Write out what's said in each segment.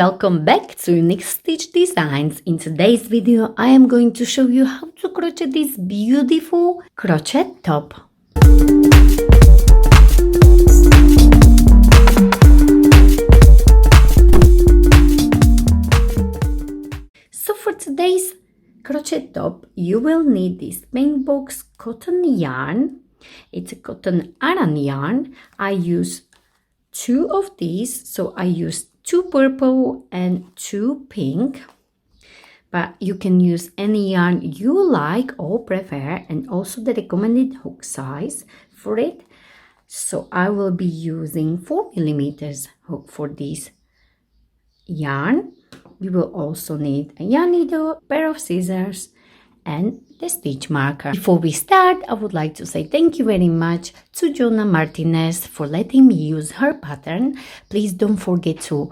Welcome back to Unique Stitch Designs. In today's video, I am going to show you how to crochet this beautiful crochet top. So for today's crochet top, you will need this Paint Box cotton yarn. It's a cotton Aran yarn. I use two of these, so I used two purple and two pink, but you can use any yarn you like or prefer, and also the recommended hook size for it. So I will be using 4mm hook for this yarn. You will also need a yarn needle, a pair of scissors, and the stitch marker. Before we start, I would like to say thank you very much to Jonah Martinez for letting me use her pattern. Please don't forget to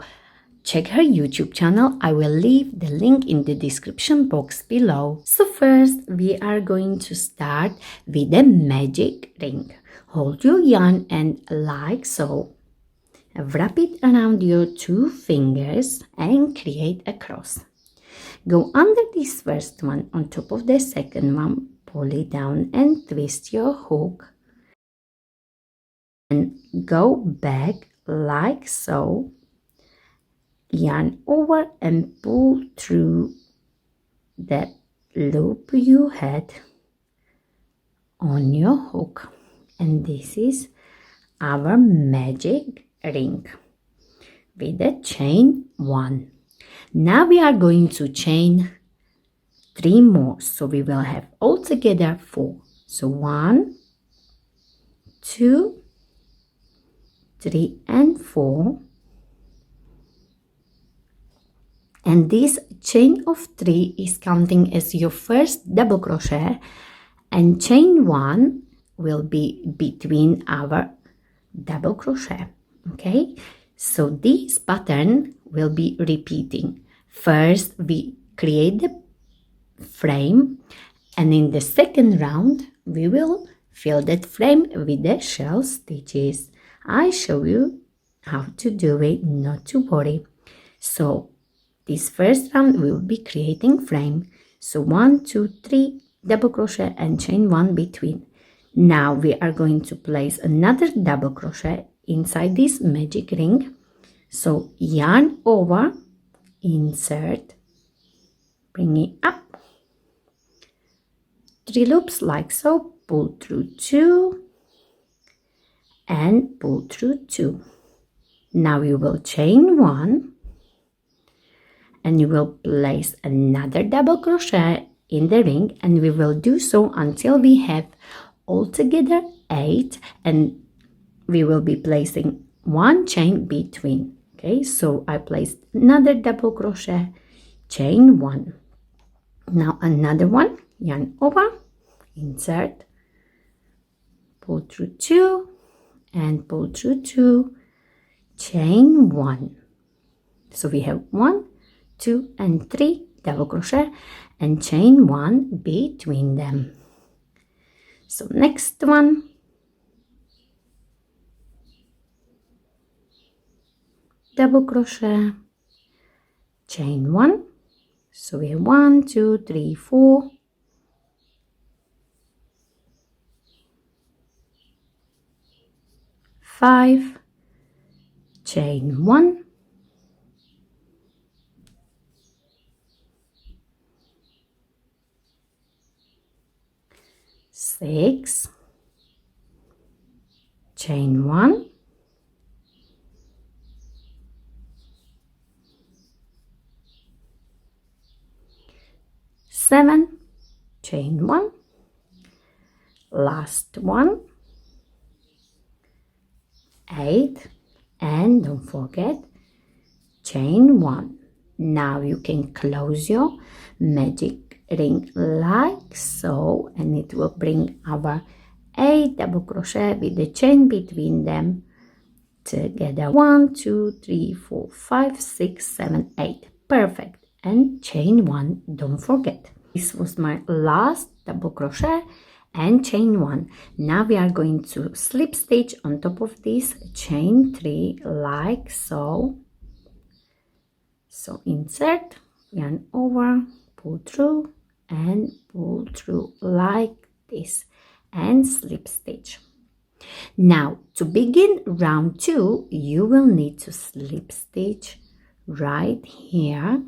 check her YouTube channel. I will leave the link in the description box below. So first, we are going to start with the magic ring. Hold your yarn and like so. Wrap it around your two fingers and create a cross. Go under this first one on top of the second one, pull it down and twist your hook. And go back like so. Yarn over and pull through that loop you had on your hook. And this is our magic ring with a chain 1. Now we are going to chain 3 more, so we will have altogether 4. So 1, 2, 3 and 4. And this chain of 3 is counting as your first double crochet, and chain 1 will be between our double crochet. Okay, so this pattern will be repeating. First we create the frame, and in the second round we will fill that frame with the shell stitches. I show you how to do it, not to worry. So this first round we will be creating frame. So 1, 2, 3 double crochet and chain 1 between. Now we are going to place another double crochet inside this magic ring. So yarn over, insert, bring it up, 3 loops like so, pull through 2 and pull through 2. Now you will chain 1 and you will place another double crochet in the ring, and we will do so until we have altogether 8, and we will be placing 1 chain between. Okay, so I placed another double crochet, chain 1. Now another one, yarn over, insert, pull through 2 and pull through 2, chain 1. So we have 1, 2 and 3 double crochet and chain 1 between them. So next one, double crochet, chain 1. So we have 1, 2, 3, 4, 5, chain 1, 6, chain 1, 7, chain 1, last one, 8, and don't forget, chain 1. Now you can close your magic ring like so, and it will bring our 8 double crochet with the chain between them together. 1, 2, 3, 4, 5, 6, 7, 8. Perfect. And chain 1, don't forget. This was my last double crochet and chain 1. Now we are going to slip stitch on top of this, chain 3 like so, So insert, yarn over, pull through and pull through like this and slip stitch. Now to begin round 2, you will need to slip stitch right here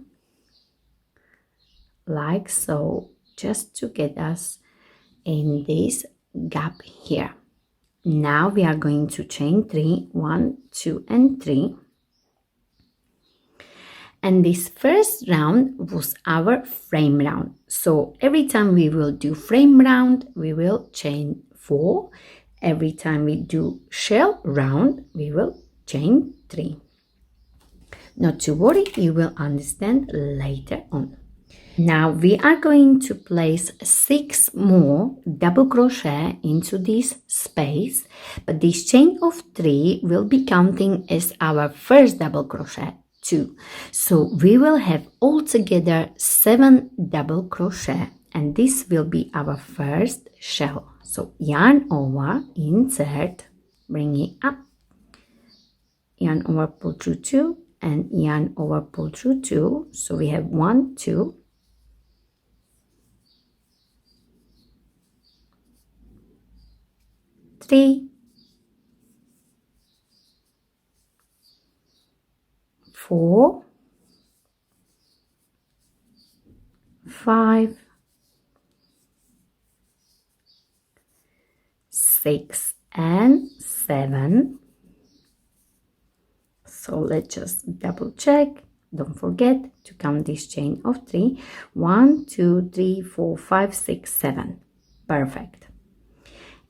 like so, just to get us in this gap here. Now we are going to chain 3, 1, 2 and 3. And this first round was our frame round. So every time we will do frame round, we will chain 4. Every time we do shell round, we will chain 3. Not to worry, you will understand later on. Now we are going to place 6 more double crochet into this space, but this chain of 3 will be counting as our first double crochet too. So we will have altogether 7 double crochet, and this will be our first shell. So yarn over, insert, bring it up, yarn over, pull through 2, and yarn over, pull through 2. So we have 1, 2, 3, 4, 5, 6 and 7. So let's just double check. Don't forget to count this chain of 3. 1, 2, 3, 4, 5, 6, 7. Perfect.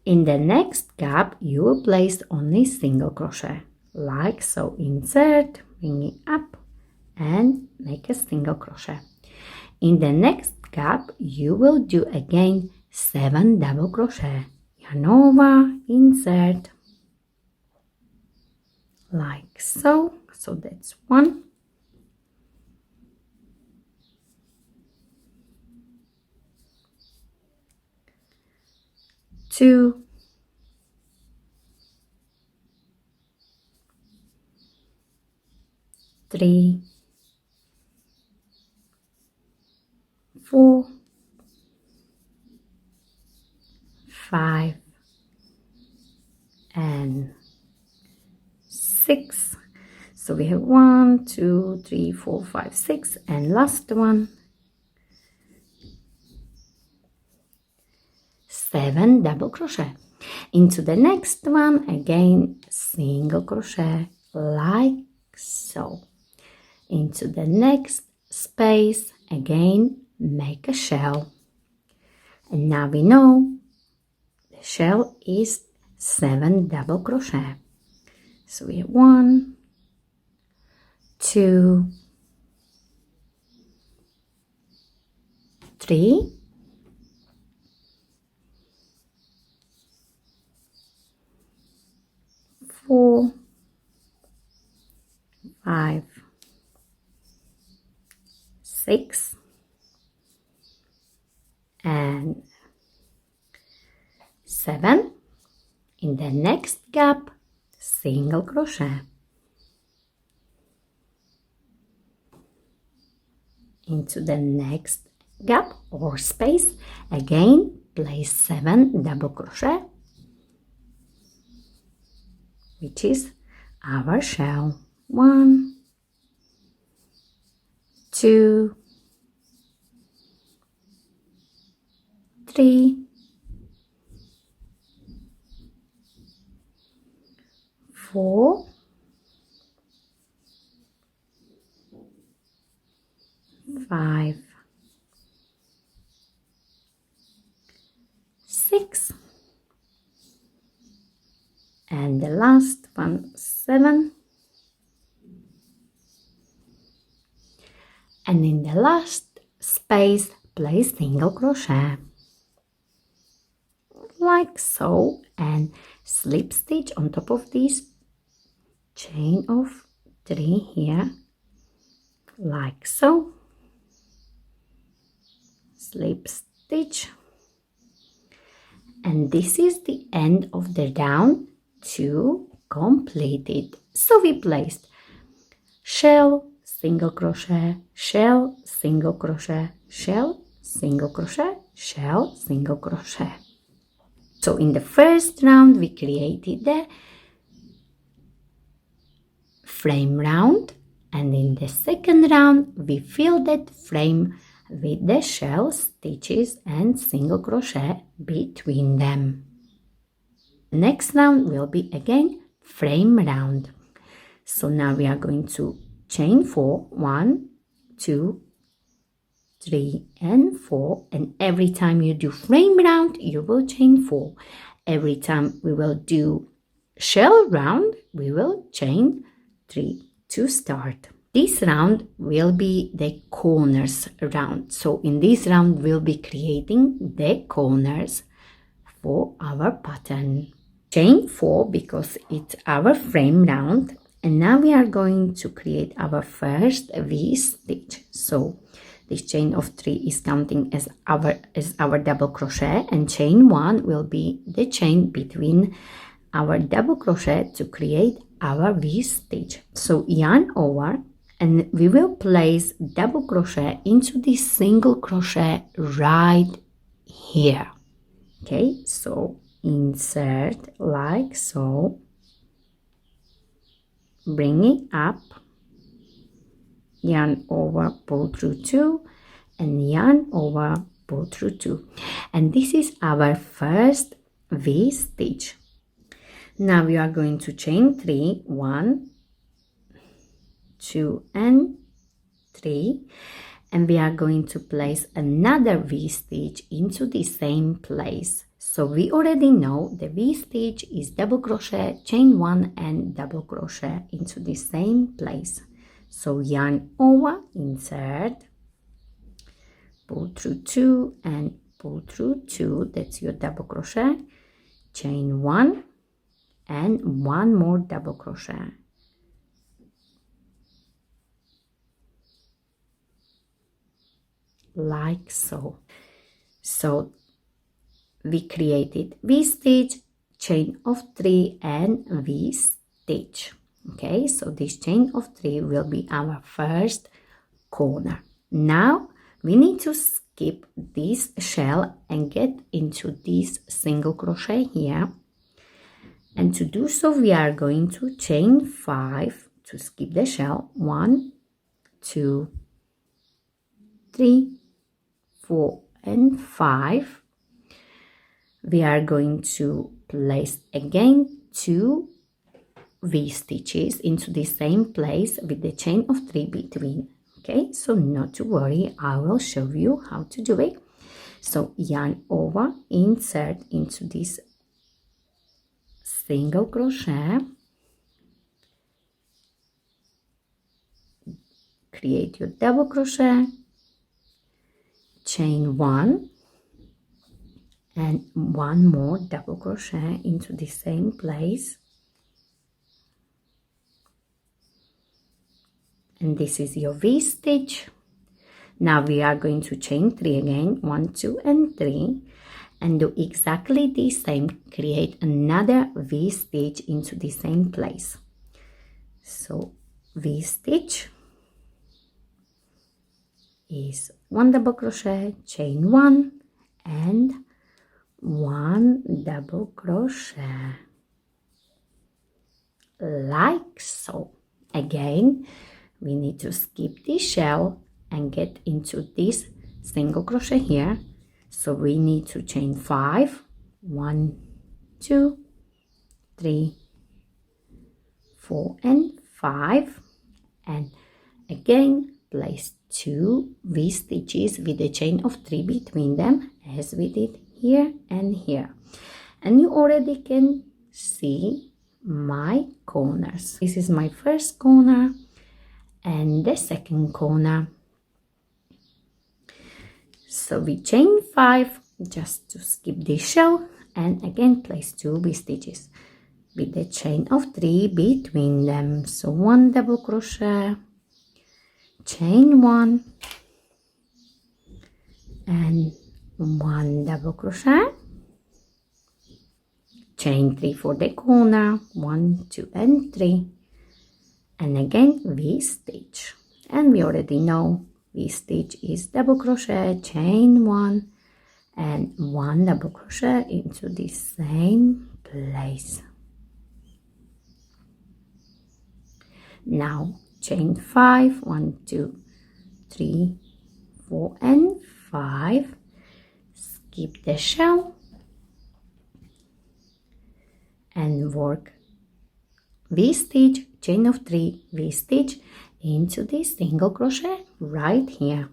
In the next gap, you will place only single crochet, like so. Insert, bring it up, and make a single crochet. In the next gap, you will do again 7 double crochet. Yarn over, insert, like so. So that's 1. 2, 3, 4, 5 and 6. So we have 1, 2, 3, 4, 5, 6, and last one, 7 double crochet. Into the next one, again single crochet, like so. Into the next space, again make a shell. And now we know the shell is 7 double crochet. So we have 1, 2, 3, 4, 5, 6 and 7. In the next gap, single crochet. Into the next gap or space, again place 7 double crochet, which is our shell. 1, 2, 3, 4, 5, 6, and the last one, 7. And in the last space, place single crochet, like so, and slip stitch on top of this chain of 3 here, like so. Slip stitch, and this is the end of the round 2 completed. So we placed shell, single crochet, shell, single crochet, shell, single crochet, shell, single crochet. So in the first round we created the frame round, and in the second round we filled that frame with the shell stitches and single crochet between them. Next round will be again frame round. So now we are going to chain 4, 1, 2, 3 and 4, and every time you do frame round you will chain 4. Every time we will do shell round we will chain 3 to start. This round will be the corners round. So in this round we'll be creating the corners for our pattern. Chain 4 because it's our frame round, and now we are going to create our first V-stitch. So this chain of 3 is counting as our double crochet, and chain 1 will be the chain between our double crochet to create our V-stitch. So yarn over, and we will place double crochet into this single crochet right here. Okay, so insert like so, bring it up, yarn over, pull through 2, and yarn over, pull through 2, and this is our first V-stitch. Now we are going to chain 3, 1, 2 and 3, and we are going to place another V-stitch into the same place. So we already know the V-stitch is double crochet, chain 1 and double crochet into the same place. So yarn over, insert, pull through 2 and pull through 2, that's your double crochet, chain 1 and 1 more double crochet. Like so. So we created V-stitch, chain of 3 and V-stitch. Okay, so this chain of 3 will be our first corner. Now we need to skip this shell and get into this single crochet here, and to do so we are going to chain 5 to skip the shell. 1, 2, 3, 4 and 5. We are going to place again 2 V-stitches into the same place with the chain of 3 between. Okay, so not to worry, I will show you how to do it. So yarn over, insert into this single crochet, create your double crochet, chain 1 and 1 more double crochet into the same place, and this is your V-stitch. Now we are going to chain 3 again, 1, 2 and 3, and do exactly the same, create another V-stitch into the same place. So V-stitch is 1 double crochet, chain 1 and 1 double crochet, like so. Again we need to skip this shell and get into this single crochet here, so we need to chain 5, 1, 2, 3, 4 and 5, and again place 2 V-stitches with a chain of 3 between them as we did here and here, and you already can see my corners. This is my first corner and the second corner. So we chain 5 just to skip this shell, and again place 2 V-stitches with the chain of 3 between them. So 1 double crochet, chain 1 and 1 double crochet, chain 3 for the corner, 1, 2 and 3, and again V-stitch. and we already know V-stitch is double crochet, chain 1 and 1 double crochet into the same place. Now chain 5, 1, 2, 3, 4 and 5, skip the shell and work V-stitch, chain of 3, V-stitch into the single crochet right here.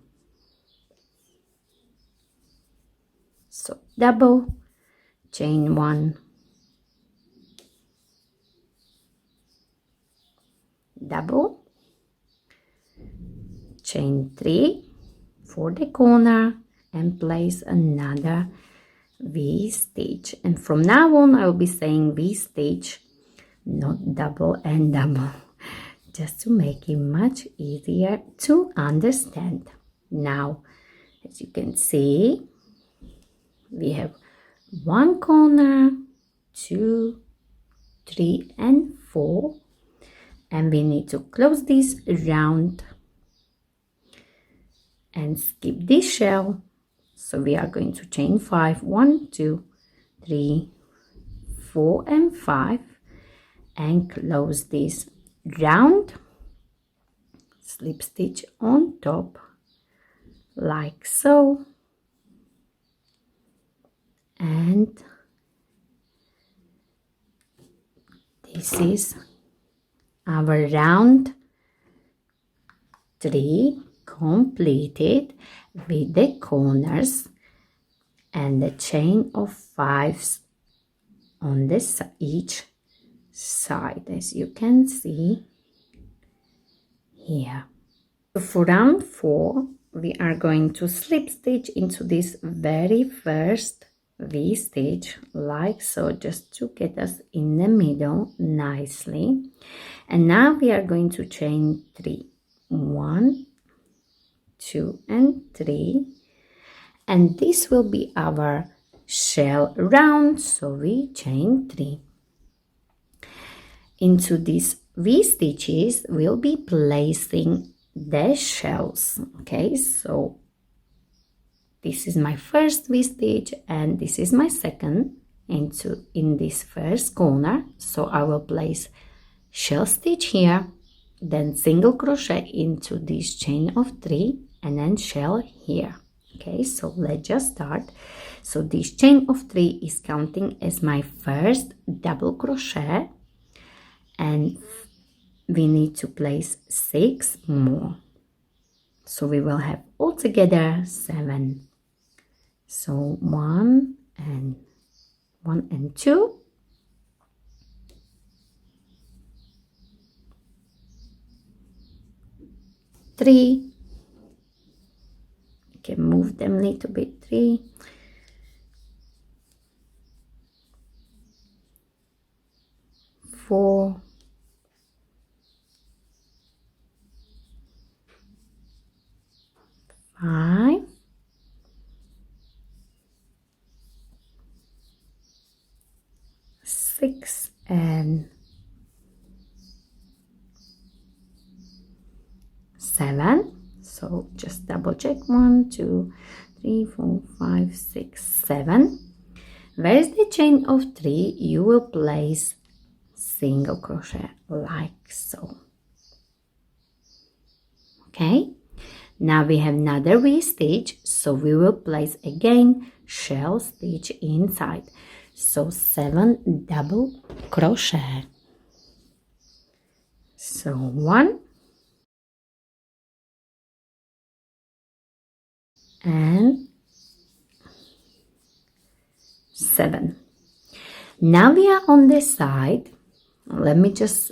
So double, chain 1, double, chain 3 for the corner and place another V-stitch. And from now on I will be saying V-stitch, not double and double, just to make it much easier to understand. Now, as you can see, we have 1 corner, 2, 3 and 4, and we need to close this round and skip this shell. So we are going to chain 5, 1, 2, 3, 4 and 5, and close this round, slip stitch on top like so, and this is our round 3 completed with the corners and the chain of 5s on this each side, as you can see here. For round 4 we are going to slip stitch into this very first V-stitch like so, just to get us in the middle nicely. And now we are going to chain 3, 1, 2 and 3, and this will be our shell round, so we chain 3. Into these V-stitches we'll be placing the shells. Okay, so this is my first V-stitch and this is my second in this first corner, so I will place shell stitch here, then single crochet into this chain of 3 and then shell here. Okay, so let's just start. So this chain of 3 is counting as my first double crochet, and we need to place 6 more, so we will have altogether 7. So 1 and 2, 3, you can move them a little bit, 3, 4, 5, 6 and 7. So just double check, 1, 2, 3, 4, 5, 6, 7. Where is the chain of 3? You will place single crochet like so. Okay, now we have another V-stitch, so we will place again shell stitch inside. So 7 double crochet. So 1 and 7. Now we are on this side. Let me just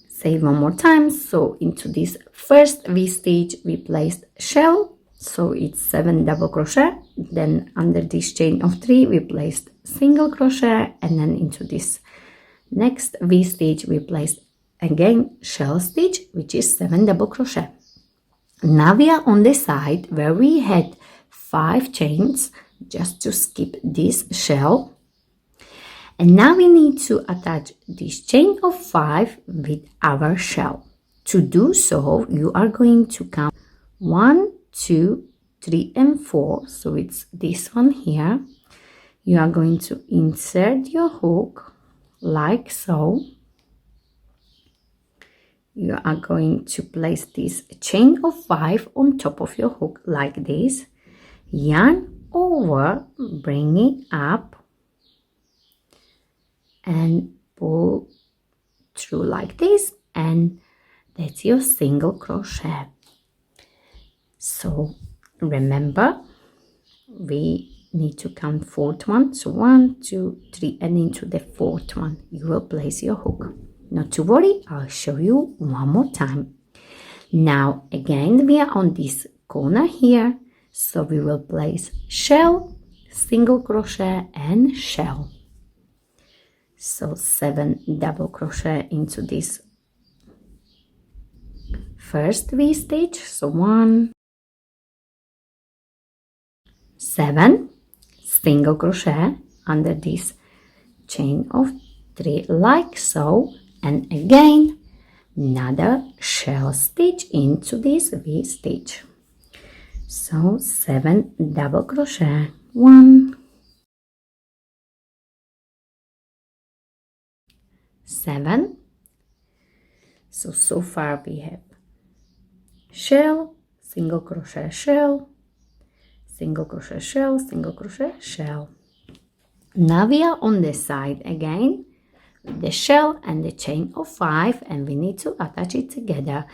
say it one more time. So into this first V-stitch we placed shell, so it's 7 double crochet. Then under this chain of 3 we placed single crochet, and then into this next V-stitch we placed again shell stitch, which is 7 double crochet. Now we are on the side where we had 5 chains, just to skip this shell. And now we need to attach this chain of 5 with our shell To do so, you are going to count 1, 2, 3, and 4. So it's this one here. You are going to insert your hook like so. You are going to place this chain of 5 on top of your hook like this. Yarn over, bring it up, and pull through like this, and that's your single crochet. So remember, we need to count fourth one. So 1, 2, 3, and into the fourth one you will place your hook. Not to worry, I'll show you one more time. Now again, we are on this corner here, so we will place shell, single crochet, and shell. So 7 double crochet into this first V-stitch. So 1, 7 single crochet under this chain of 3 like so, and again another shell stitch into this V-stitch. So 7 double crochet, 1, 7. So far we have shell, single crochet, shell, single crochet, shell, single crochet, shell. Now we are on the side again with the shell and the chain of 5, and we need to attach it together.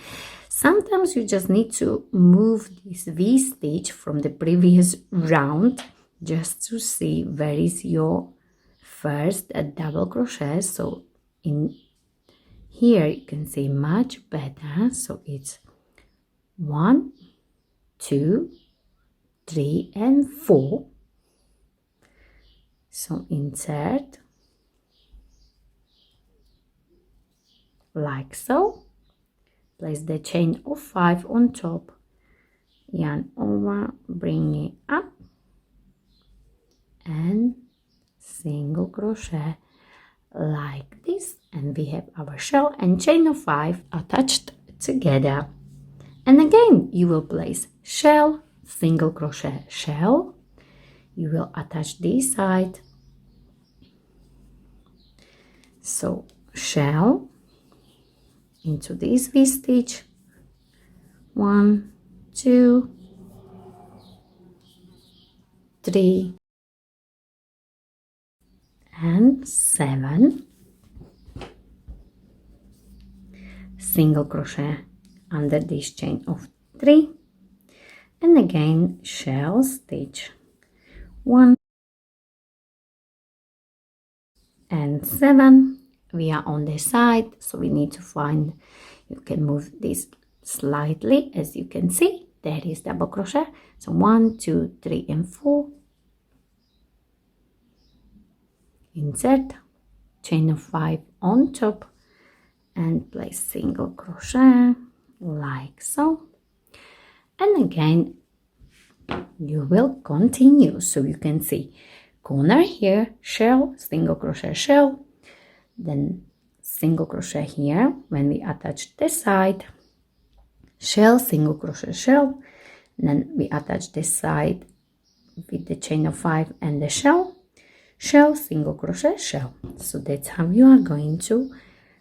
Sometimes you just need to move this V-stitch from the previous round just to see where is your first double crochet. So in here you can see much better. So it's 1, 2, 3, and 4. So insert like so, place the chain of 5 on top, yarn over, bring it up, and single crochet like this, and we have our shell and chain of 5 attached together. And again you will place shell, single crochet, shell. You will attach this side, so shell into this V-stitch, 1, 2, 3, and 7 single crochet under this chain of 3, and again shell stitch, 1 and 7. We are on the side, so we need to find, you can move this slightly, as you can see there is double crochet. So 1, 2, 3, and 4, insert chain of 5 on top, and place single crochet like so, and again you will continue. So you can see corner here, shell, single crochet, shell, then single crochet here when we attach the side, shell, single crochet, shell, then we attach this side with the chain of 5 and the shell, shell, single crochet, shell. So that's how you are going to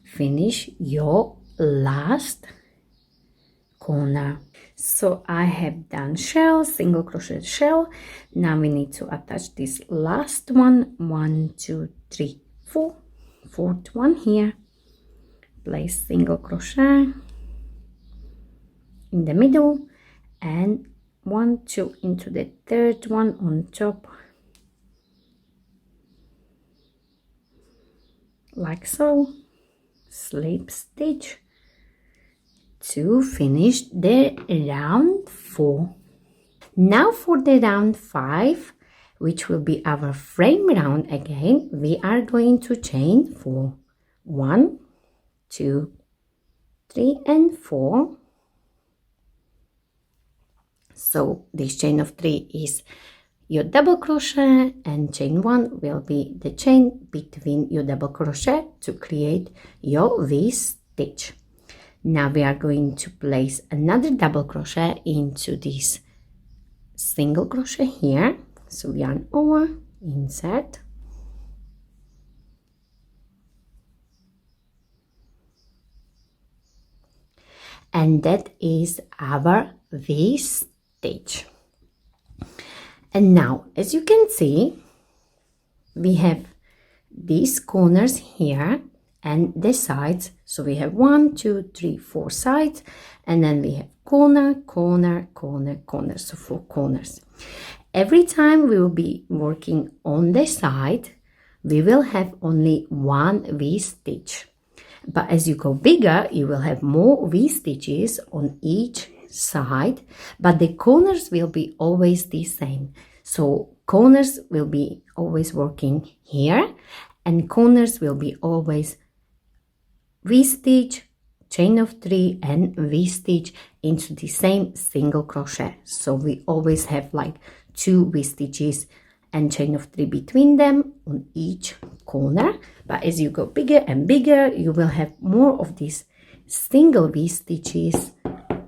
finish your last corner. So I have done shell, single crochet, shell. Now we need to attach this last one, 1, 2, 3, 4, fourth one here, place single crochet in the middle, and 1, 2 into the third one on top like so, slip stitch to finish the round 4. Now for the round 5, which will be our frame round again, we are going to chain 4, 1, 2, 3, and 4. So this chain of 3 is your double crochet, and chain 1 will be the chain between your double crochet to create your V-stitch. Now we are going to place another double crochet into this single crochet here. So yarn over, insert, and that is our V stitch. And now, as you can see, we have these corners here and the sides. So we have 1, 2, 3, 4 sides, and then we have corner, corner, corner, corner. So 4 corners. Every time we will be working on the side, we will have only 1 V-stitch. But as you go bigger, you will have more V-stitches on each side, but the corners will be always the same. So corners will be always working here, and corners will be always V-stitch, chain of 3, and V-stitch into the same single crochet. So we always have like 2 V-stitches and chain of 3 between them on each corner. But as you go bigger and bigger, you will have more of these single V-stitches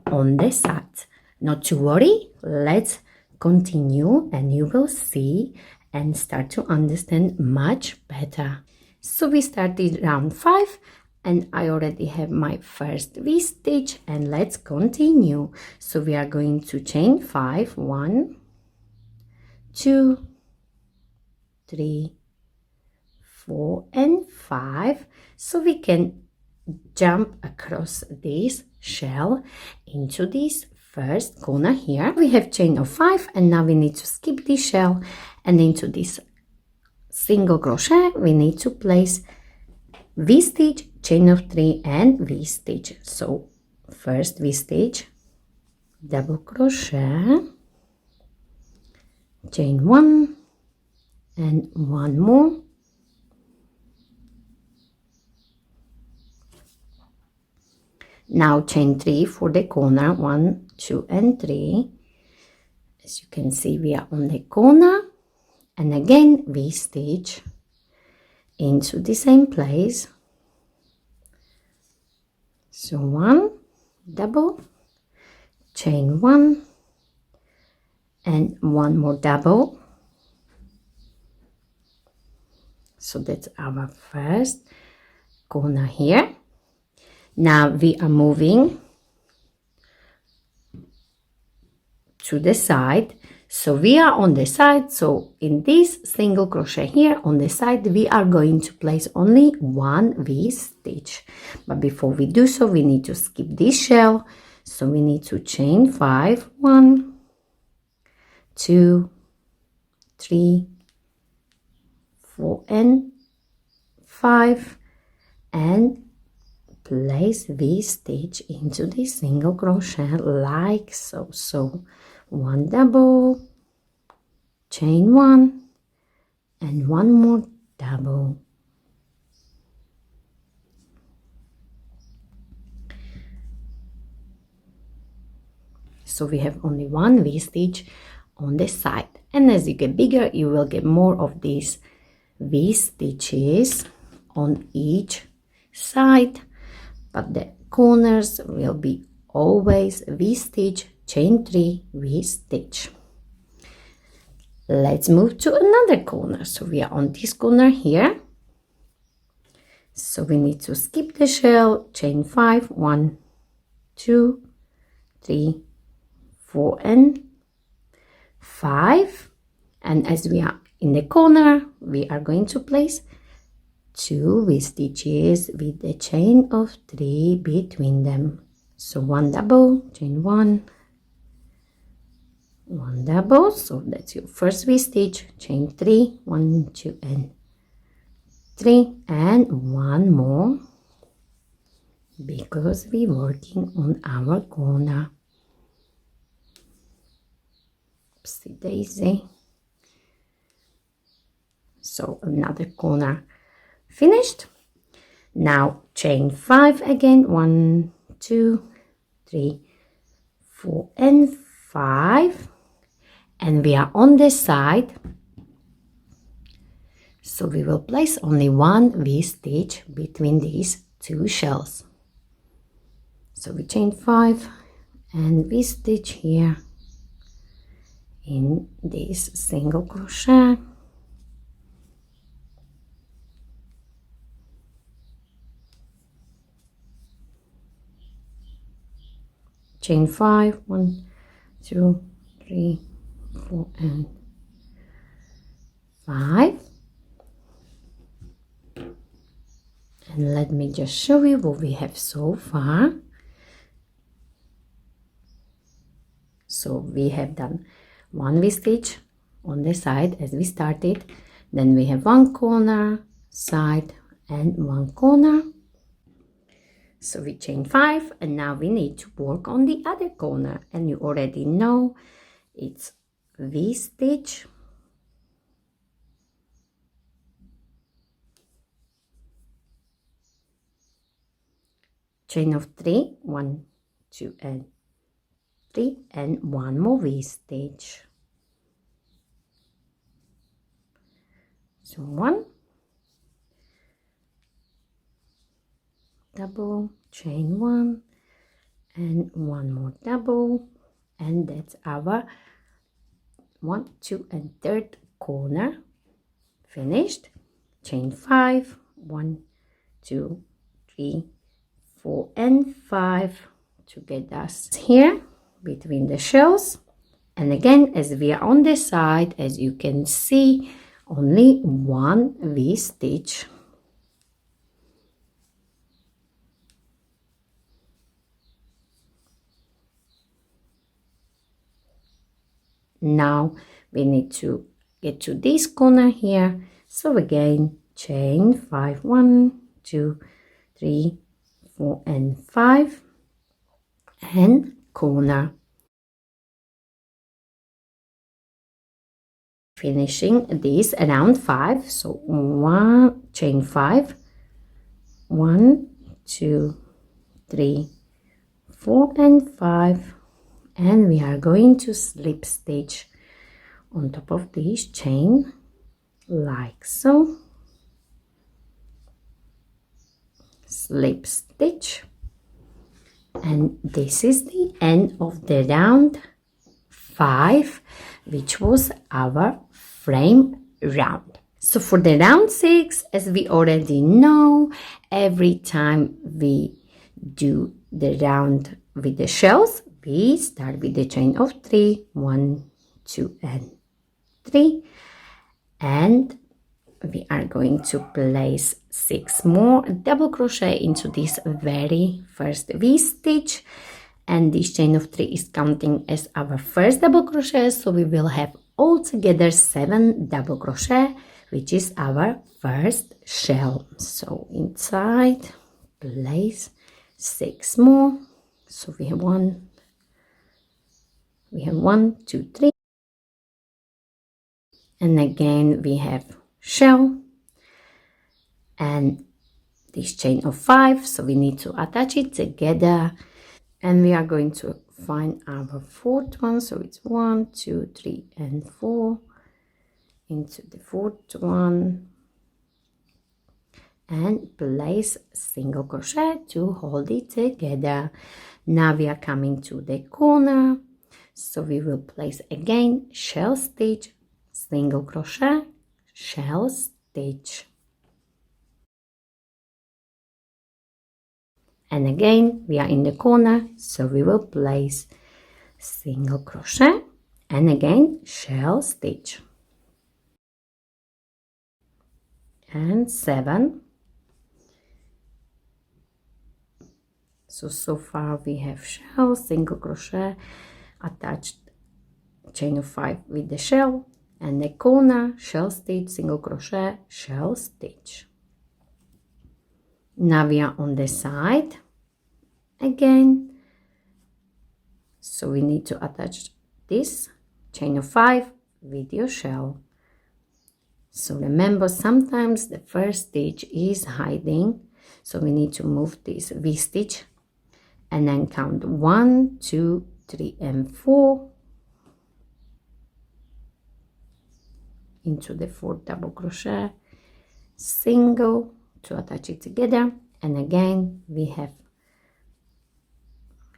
on the sides. Not to worry, let's continue and you will see and start to understand much better. So we started round 5 and I already have my first V-stitch, and let's continue. So we are going to chain 5, 1, 2, 3, 4, and 5. So we can jump across this shell into this first corner here. We have chain of 5, and now we need to skip this shell, and into this single crochet we need to place V-stitch, chain of 3, and V-stitch. So first V-stitch, double crochet, chain 1, and 1 more, now chain 3 for the corner, 1, 2, and 3. As you can see, we are on the corner, and again V-stitch into the same place. So 1 double, chain 1, and 1 more double. So that's our first corner here. Now we are moving to the side. So we are on the side. So in this single crochet here on the side, we are going to place only 1 V-stitch. But before we do so, we need to skip this shell. So we need to chain 5, 1, 2, 3, 4, and 5, and place V-stitch into the single crochet like so. So 1 double, chain 1, and 1 more double. So we have only 1 V-stitch on the side, and as you get bigger you will get more of these V-stitches on each side, but the corners will be always V-stitch, chain 3, V-stitch. Let's move to another corner. So we are on this corner here. So we need to skip the shell, chain 5, 1, 2, 3, 4, and 5. And as we are in the corner, we are going to place 2 V-stitches with the chain of 3 between them. So 1 double, chain 1, 1 double. So that's your first V-stitch, chain 3, 1, 2, and 3, and 1 more because we're working on our corner. Oopsie daisy. So another corner finished. Now chain 5 again, 1, 2, 3, 4, and 5, and we are on the side. So we will place only 1 V-stitch between these 2 shells. So we chain 5 and we stitch here in this single crochet. Chain 5, 1, 2, 3, 4 and 5. And let me just show you what we have so far. So we have done one V-stitch on the side as we started, then we have one corner, side and one corner. So we chain 5 and now we need to work on the other corner, and you already know it's V-stitch, chain of 3, 1, 2 and 3 and one more V-stitch. So 1, double, chain 1 and one more double, and that's our 1, 2 and third corner finished. Chain 5, 1, 2, 3, 4 and 5 to get us here between the shells. And again, as we are on the side, as you can see, only one V-stitch. Now we need to get to this corner here. So again, chain 5, 1, 2, 3, 4 and 5 and corner. Finishing this around 5. So 1, chain 5, 1, 2, 3, 4 and 5, and we are going to slip stitch on top of this chain like so. Slip stitch, and this is the end of the round 5, which was our frame round. So for the round 6, as we already know, every time we do the round with the shells, we start with the chain of 3, 1, 2 and 3, and we are going to place 6 more double crochet into this very first V-stitch, and this chain of 3 is counting as our first double crochet, so we will have altogether 7 double crochet, which is our first shell. So inside place 6 more. So we have 1, 2, 3, and again we have shell and this chain of 5, so we need to attach it together, and we are going to find our fourth one. So it's 1, 2, 3 and 4 into the fourth one and place single crochet to hold it together. Now we are coming to the corner, so we will place again shell stitch, single crochet, shell stitch, and again we are in the corner, so we will place single crochet and again shell stitch, and 7. So far we have shell, single crochet, attached chain of 5 with the shell, and the corner, shell stitch, single crochet, shell stitch. Now we are on the side again, so we need to attach this chain of 5 with your shell. So remember, sometimes the first stitch is hiding, so we need to move this V-stitch and then count 1, 2, 3 and 4 into the 4th double crochet, single to attach it together, and again we have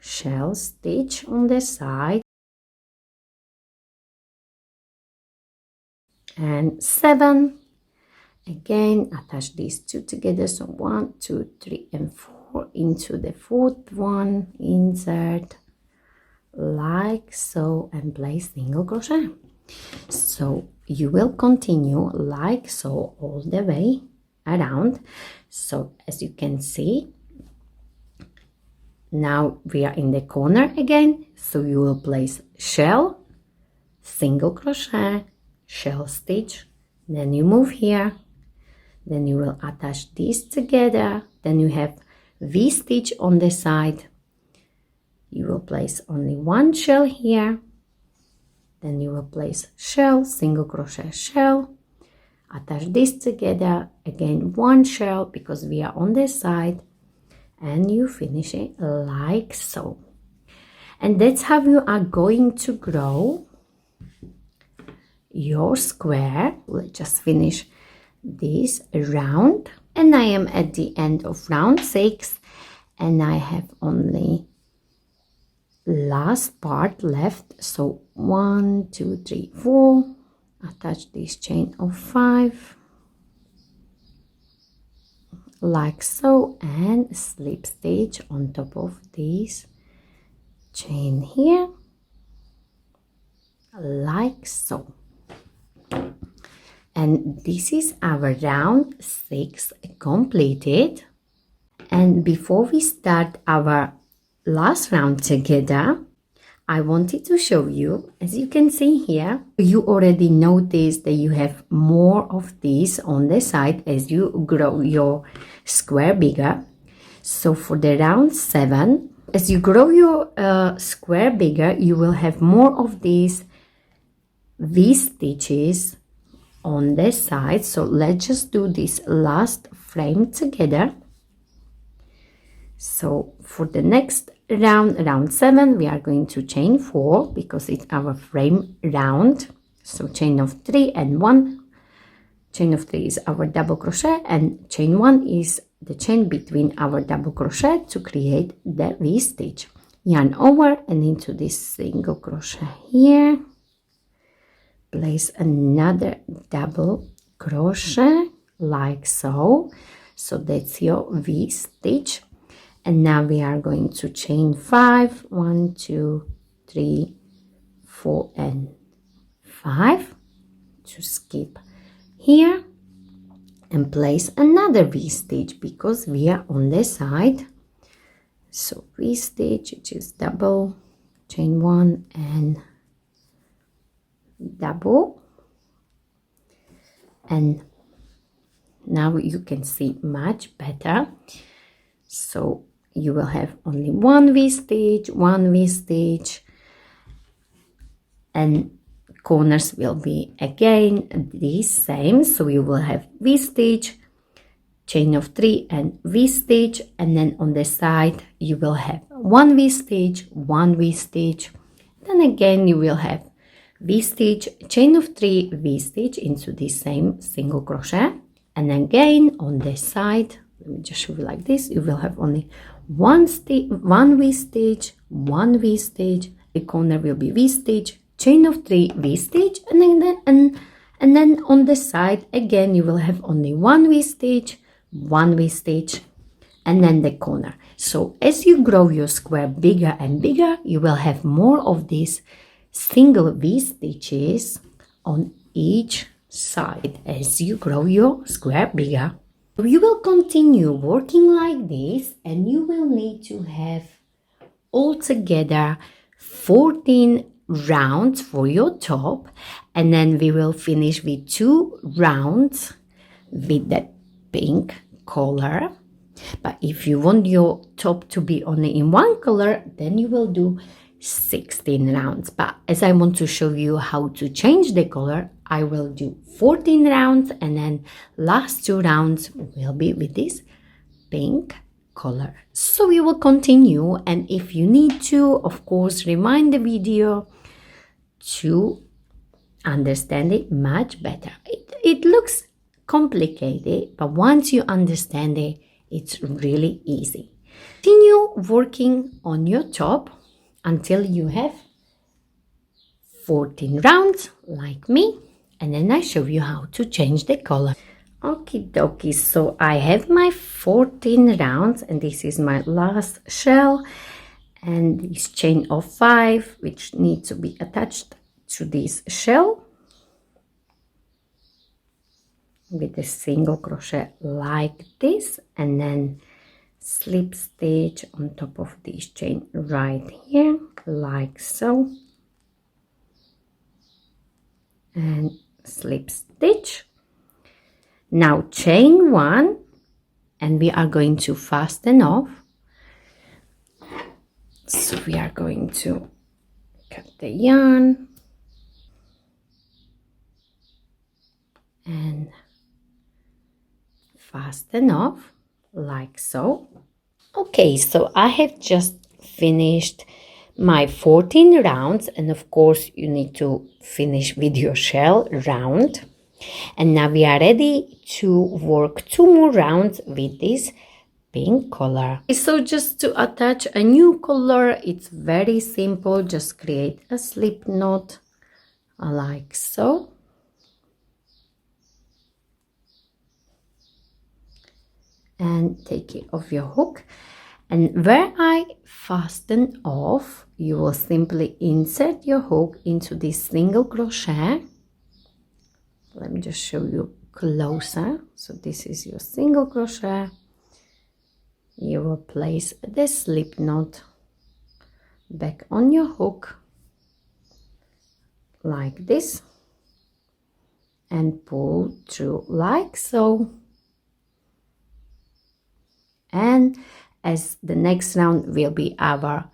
shell stitch on the side, and 7. Again, attach these two together, so 1, 2, 3, and 4 into the 4th one, insert like so, and place single crochet. So you will continue like so all the way around. So as you can see, now we are in the corner again, so you will place shell, single crochet, shell stitch, then you move here, then you will attach these together, then you have V-stitch on the side, you will place only one shell here, then you will place shell, single crochet, shell, attach this together, again one shell because we are on the side, and you finish it like so. And that's how you are going to grow your square. Let's just finish this round, and I am at the end of round 6, and I have only last part left. So 1, 2, 3, 4, attach this chain of 5 like so, and slip stitch on top of this chain here like so. And this is our round 6 completed. And before we start our last round together, I wanted to show you, as you can see here, you already noticed that you have more of these on the side as you grow your square bigger. So for the round 7, as you grow your square bigger, you will have more of these V-stitches on the side. So let's just do this last frame together. So for the next round 7, we are going to chain 4 because it's our frame round. So chain of 3 and 1. Chain of 3 is our double crochet, and chain 1 is the chain between our double crochet to create the V-stitch. Yarn over and into this single crochet here. Place another double crochet like so. So that's your V-stitch. And now we are going to chain 5, 1, 2, 3, 4, and 5 to skip here, and place another V-stitch because we are on the side. So V-stitch, which is double, chain 1 and double, and now you can see much better. So you will have only one V-stitch, and corners will be again the same. So you will have V-stitch, chain of 3 and V-stitch, and then on the side you will have one V-stitch, then again you will have V-stitch, chain of 3, V-stitch into the same single crochet, and again on the side, let me just show you like this, you will have only one V-stitch, the corner will be V-stitch, chain of 3, V-stitch, and then on the side again you will have only one V-stitch, and then the corner. So as you grow your square bigger and bigger, you will have more of these single V-stitches on each side as you grow your square bigger. You will continue working like this, and you will need to have altogether 14 rounds for your top, and then we will finish with 2 rounds with that pink color. But if you want your top to be only in one color, then you will do 16 rounds. But as I want to show you how to change the color, I will do 14 rounds, and then last 2 rounds will be with this pink color. So we will continue, and if you need to, of course, rewind the video to understand it much better. It looks complicated, but once you understand it, it's really easy. Continue working on your top until you have 14 rounds like me, and then I show you how to change the color. Okie dokie, so I have my 14 rounds, and this is my last shell, and this chain of 5 which need to be attached to this shell with a single crochet like this, and then slip stitch on top of this chain right here like so, and slip stitch. Now chain 1, and we are going to fasten off. So we are going to cut the yarn and fasten off like so. Okay, so I have just finished my 14 rounds, and of course you need to finish with your shell round. And now we are ready to work 2 more rounds with this pink color. So just to attach a new color, it's very simple. Just create a slip knot like so. And take it off your hook. And where I fasten off, you will simply insert your hook into this single crochet. Let me just show you closer. So this is your single crochet. You will place the slip knot back on your hook like this and pull through like so. And as the next round will be our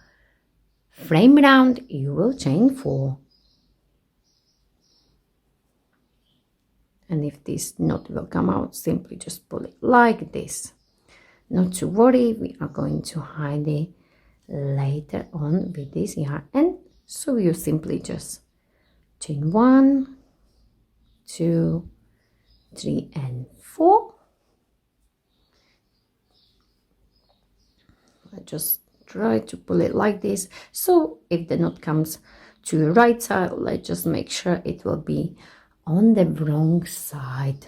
frame round, you will chain 4. And if this knot will come out, simply just pull it like this. Not to worry, we are going to hide it later on with this yarn. And so you simply just chain 1, 2, 3, and 4. I just try to pull it like this. So if the knot comes to your right side, let's just make sure it will be on the wrong side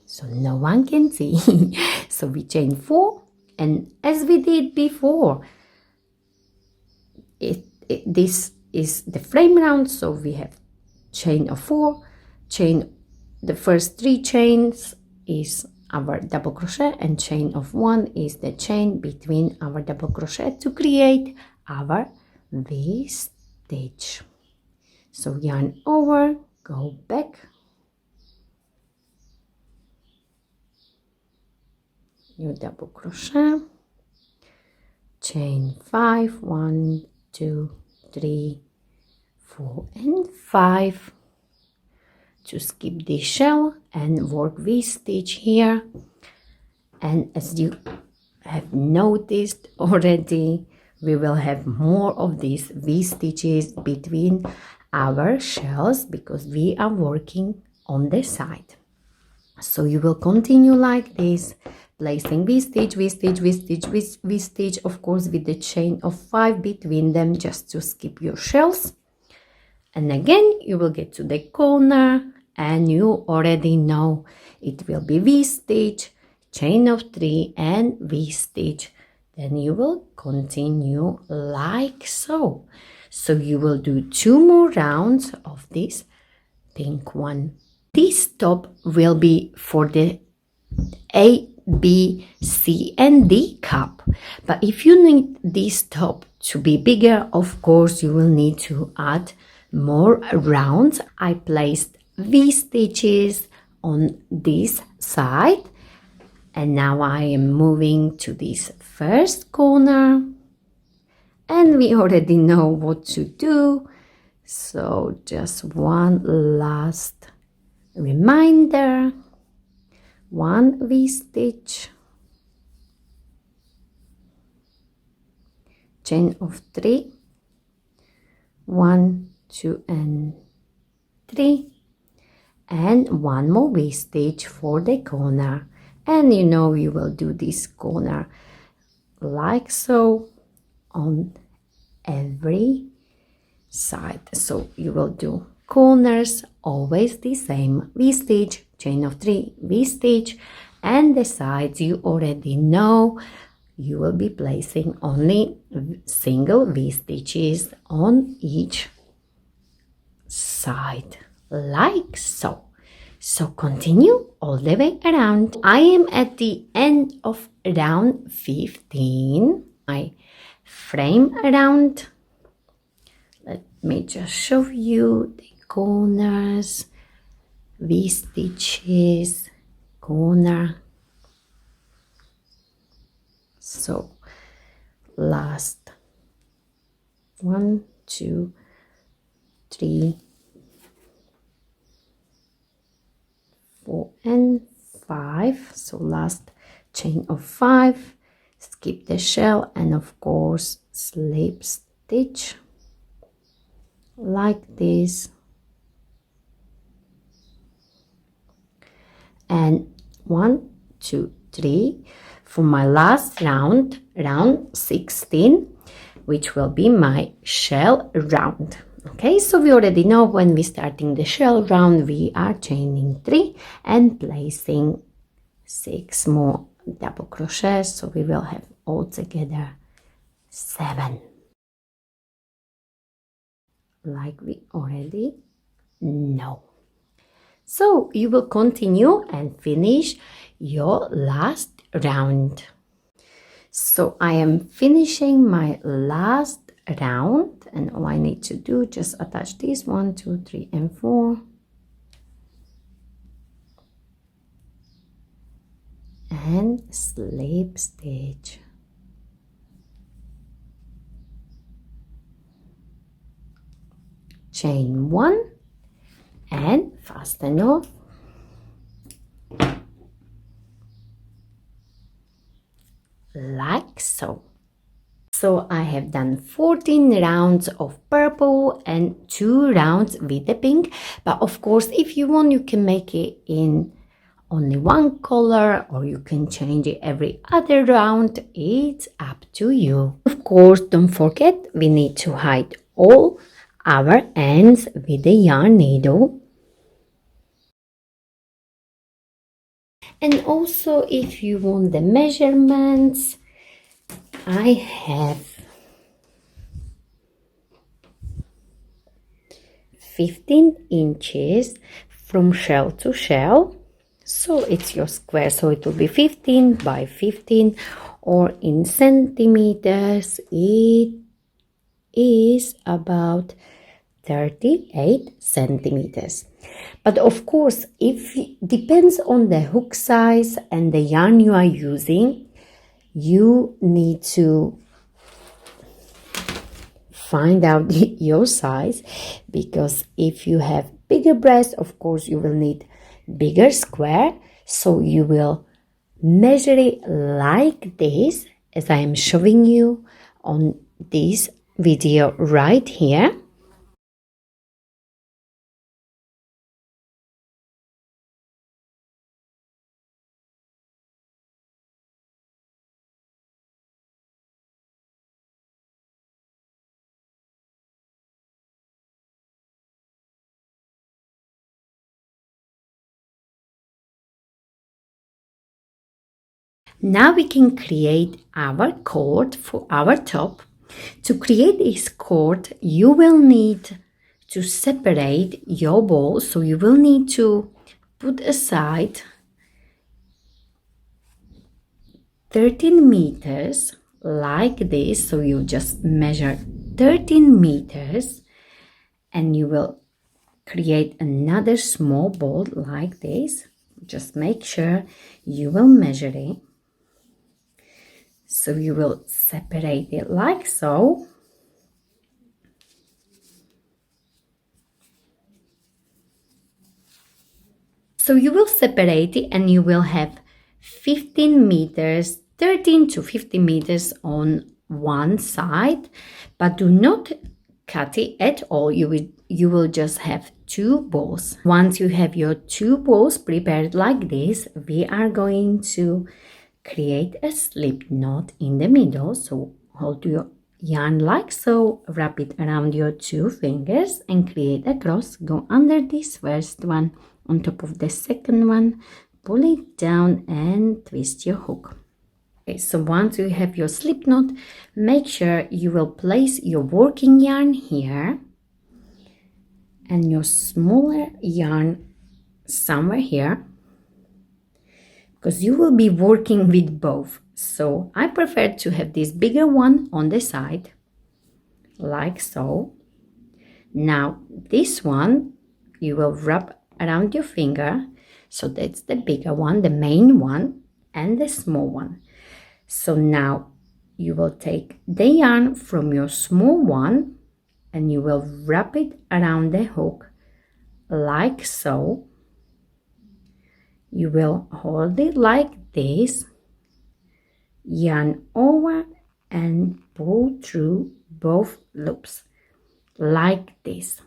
so no one can see. So we chain 4, and as we did before, this is the frame round, so we have chain of 4, chain, the first 3 chains is our double crochet, and chain of 1 is the chain between our double crochet to create our V stitch. So yarn over, go back, your double crochet, chain 5, 1, 2, 3, 4, and 5 to skip this shell and work V-stitch here. And as you have noticed already, we will have more of these V-stitches between our shells because we are working on the side. So you will continue like this, placing V-stitch, V-stitch, V-stitch, V-stitch, of course with the chain of 5 between them just to skip your shells. And again you will get to the corner, and you already know it will be V-stitch, chain of 3, and V-stitch. Then you will continue like so. So you will do 2 more rounds of this pink one. This top will be for the A, B, C, and D cup. But if you need this top to be bigger, of course you will need to add more rounds. I placed V-stitches on this side, and now I am moving to this first corner, and we already know what to do. So just one last reminder, 1 V-stitch, chain of 3, 1, 2, and 3, and 1 more V-stitch for the corner. And you know you will do this corner like so on every side. So you will do corners always the same V-stitch, chain of 3 V-stitch, and the sides you already know you will be placing only single V-stitches on each side like so. So continue all the way around. I am at the end of round 15. I frame around. Let me just show you the corners, V-stitches, corner. So last 1, 2, 3, 4 and 5. So last chain of 5, skip the shell, and of course slip stitch like this, and 1, 2, 3 for my last round, round 16, which will be my shell round. Okay, so we already know when we're starting the shell round, we are chaining 3 and placing 6 more double crochets, so we will have altogether 7, like we already know. So you will continue and finish your last round. So I am finishing my last round, and all I need to do, just attach these 1, 2, 3 and 4, and slip stitch. Chain 1 and fasten off. Like so. So I have done 14 rounds of purple and 2 rounds with the pink, but of course if you want you can make it in only one color, or you can change it every other round. It's up to you. Of course, don't forget we need to hide all our ends with the yarn needle. And also if you want the measurements, I have 15 inches from shell to shell, so it's your square, so it will be 15 by 15, or in centimeters it is about 38 centimeters. But of course, if it depends on the hook size and the yarn you are using, you need to find out your size, because if you have bigger breasts, of course you will need bigger square, so you will measure it like this, as I am showing you on this video right here. Now we can create our cord for our top. To create this cord, you will need to separate your ball, so you will need to put aside 13 meters like this. So you just measure 13 meters and you will create another small ball like this. Just make sure you will measure it. So you will separate it like so. So you will separate it and you will have 15 meters, 13 to 15 meters on one side, but do not cut it at all. You will just have 2 balls. Once you have your 2 balls prepared like this, we are going to create a slip knot in the middle. So hold your yarn like so, wrap it around your 2 fingers and create a cross. Go under this first one, on top of the second one, pull it down and twist your hook. Okay, so once you have your slip knot, make sure you will place your working yarn here and your smaller yarn somewhere here, because you will be working with both. So I prefer to have this bigger one on the side, like so. Now this one you will wrap around your finger, so that's the bigger one, the main one, and the small one. So now you will take the yarn from your small one and you will wrap it around the hook like so. You will hold it like this, yarn over and pull through both loops like this.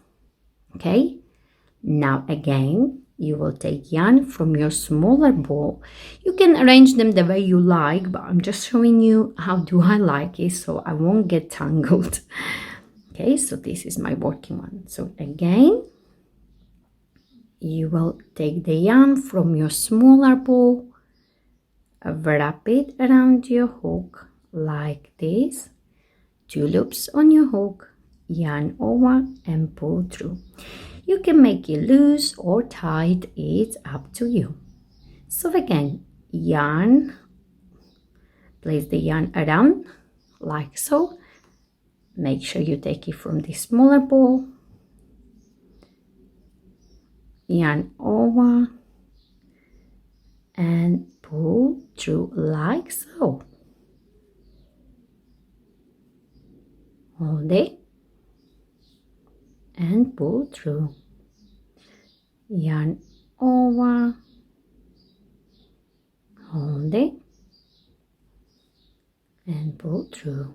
Okay, now again you will take yarn from your smaller ball. You can arrange them the way you like, but I'm just showing you how do I like it so I won't get tangled. Okay, so this is my working one. So again you will take the yarn from your smaller ball, wrap it around your hook like this, 2 loops on your hook, yarn over and pull through. You can make it loose or tight, it's up to you. So again, yarn, place the yarn around like so. Make sure you take it from the smaller ball, yarn over and pull through like so. Hold it and pull through, yarn over, hold it and pull through.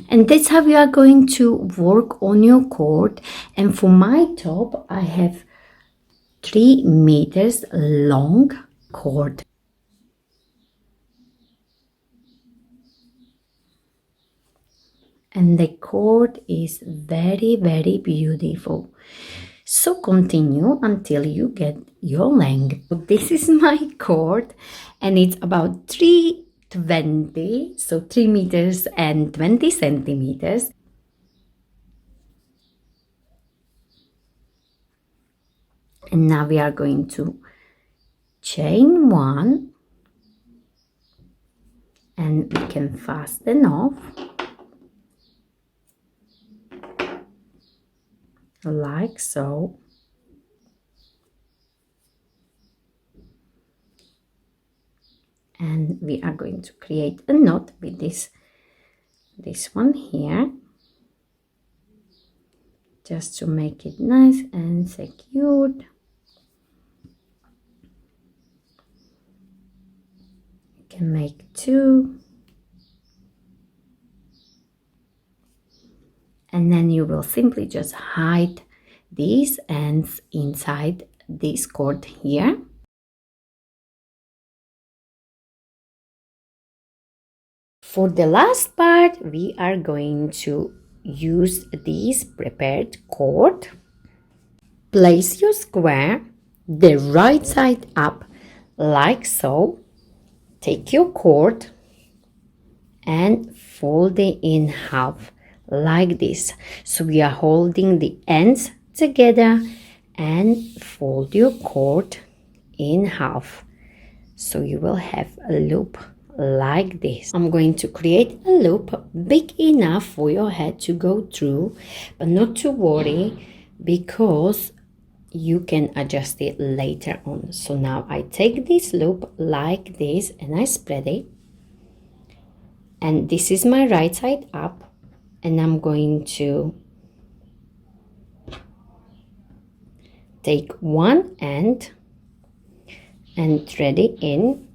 And that's how we are going to work on your cord. And for my top, I have 3 meters long cord. And the cord is very, very beautiful. So continue until you get your length. This is my cord and it's about 320, so 3 meters and 20 centimeters. And now we are going to chain 1 and we can fasten off like so. And we are going to create a knot with this one here, just to make it nice and secured. You can make 2, and then you will simply just hide these ends inside this cord here. For the last part, we are going to use this prepared cord. Place your square the right side up like so. Take your cord and fold it in half like this. So we are holding the ends together and fold your cord in half. So you will have a loop like this. I'm going to create a loop big enough for your head to go through, but not to worry because you can adjust it later on. So now I take this loop like this and I spread it, and this is my right side up, and I'm going to take one end and thread it in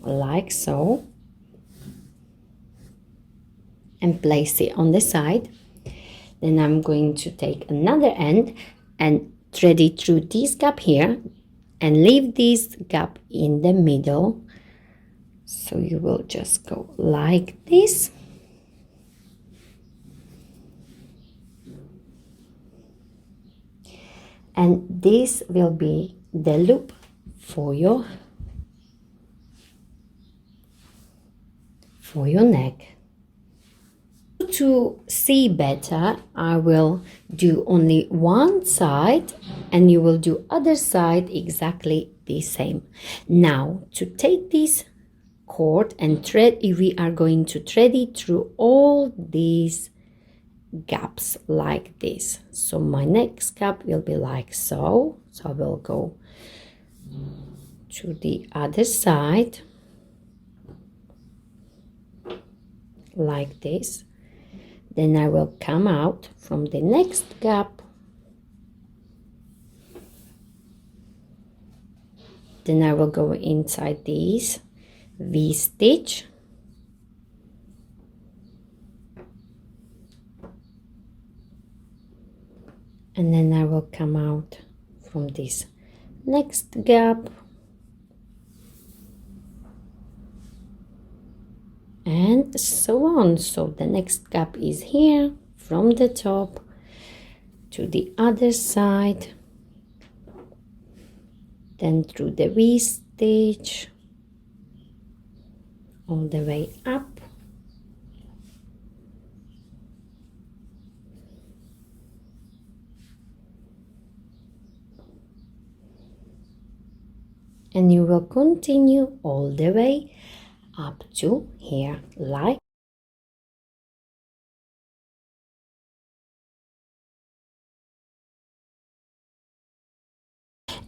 like so and place it on the side. Then I'm going to take another end and thread it through this gap here and leave this gap in the middle. So you will just go like this. And this will be the loop for your neck. To see better, I will do only one side and you will do other side exactly the same. Now to take this cord and thread, we are going to thread it through all these gaps like this. So my next gap will be like so. So I will go to the other side like this. Then I will come out from the next gap. Then I will go inside this V-stitch. And then I will come out from this next gap. And so on. So the next gap is here from the top to the other side, then through the V-stitch all the way up, and you will continue all the way up to here like.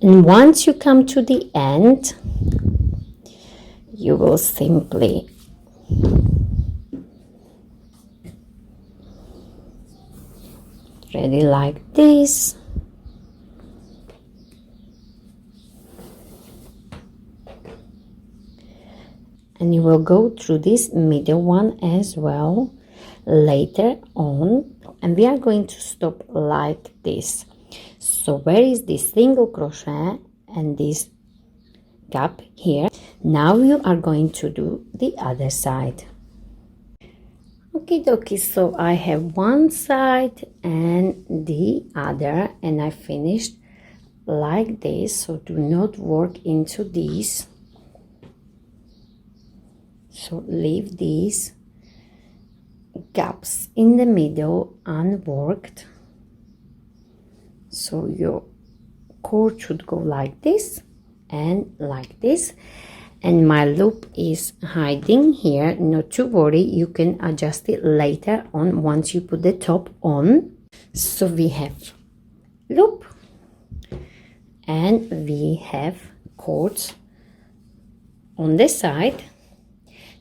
And once you come to the end, you will simply thread it like this. And you will go through this middle one as well later on, and we are going to stop like this. So where is this single crochet and this gap here? Now you are going to do the other side. Okay dokie, so I have one side and the other, and I finished like this. So do not work into this. So leave these gaps in the middle unworked. So your cord should go like this and like this. And my loop is hiding here. Not to worry, you can adjust it later on once you put the top on. So we have loop and we have cords on the side.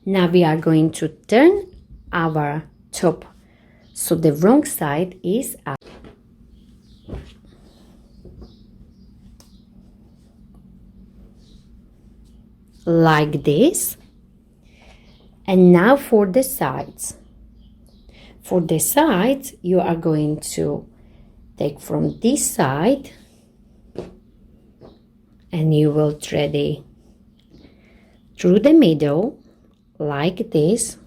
Now we are going to turn our top so the wrong side is up. Like this. And now for the sides. For the sides, you are going to take from this side and you will thread it through the middle like this,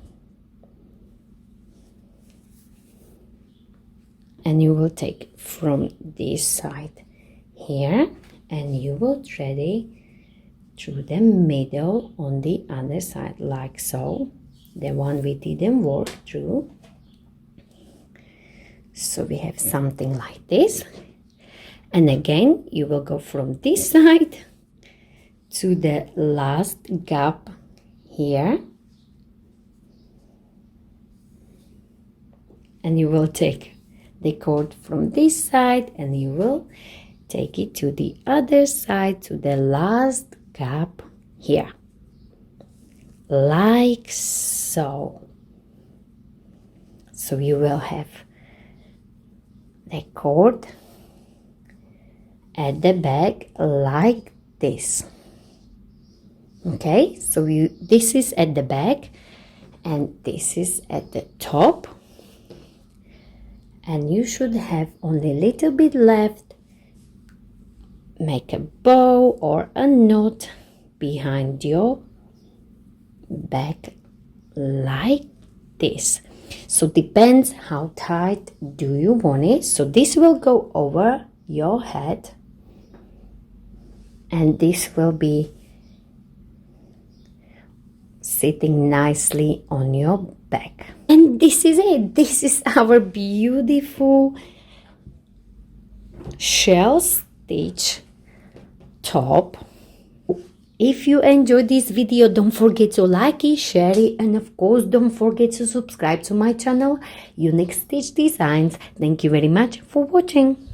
and you will take from this side here and you will thread it through the middle on the other side like so, the one we didn't work through. So we have something like this, and again you will go from this side to the last gap here, and you will take the cord from this side and you will take it to the other side, to the last gap here, like so. So you will have the cord at the back like this. Okay, so this is at the back and this is at the top, and you should have only a little bit left. Make a bow or a knot behind your back like this. So depends how tight do you want it. So this will go over your head and this will be sitting nicely on your back. And this is it. This is our beautiful shell stitch top. If you enjoyed this video, don't forget to like it, share it, and of course don't forget to subscribe to my channel, Unique Stitch Designs. Thank you very much for watching.